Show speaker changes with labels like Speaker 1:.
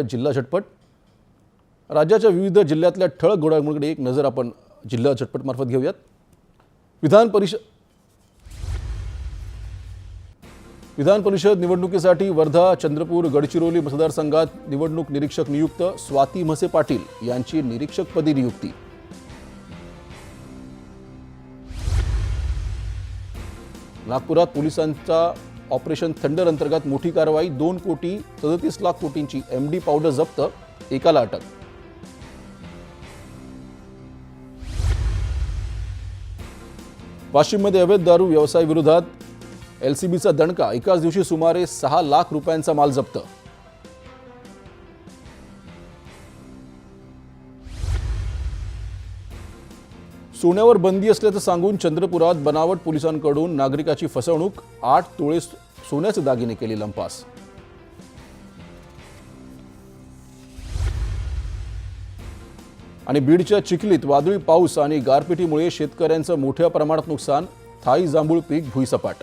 Speaker 1: जिल्हा झटपट राज्याच्या विविध जिल्ह्यातल्या ठळक घडामोडींकडे एक नजर आपण जिल्हा झटपट मार्फत घेऊयात। विधान परिषद निवडणुकीसाठी वर्धा, चंद्रपूर, गडचिरोली मतदारसंघात निवडणूक निरीक्षक नियुक्त स्वाती म्हसे पाटील यांची निरीक्षकपदी नियुक्ती। नागपुरात पोलिसांचा ऑपरेशन थंडर अंतर्गत मोठी कारवाई, 2,37,00,000 कोटींची एमडी पावडर जप्त, एकाला अटक। वाशिममध्ये अवैध दारू व्यवसाय विरोधात एलसीबीचा दणका, एकाच दिवशी सुमारे 6 लाख रुपयांचा माल जप्त। सोन्यावर बंदी असल्याचं सांगून चंद्रपुरात बनावट पोलिसांकडून नागरिकाची फसवणूक, 8 तोळे सोन्याचे दागिने केले लंपास। आणि बीडच्या चिखलीत वादळी पाऊस आणि गारपिटीमुळे शेतकऱ्यांचं मोठ्या प्रमाणात नुकसान, थाई जांभूळ पीक भुईसपाट।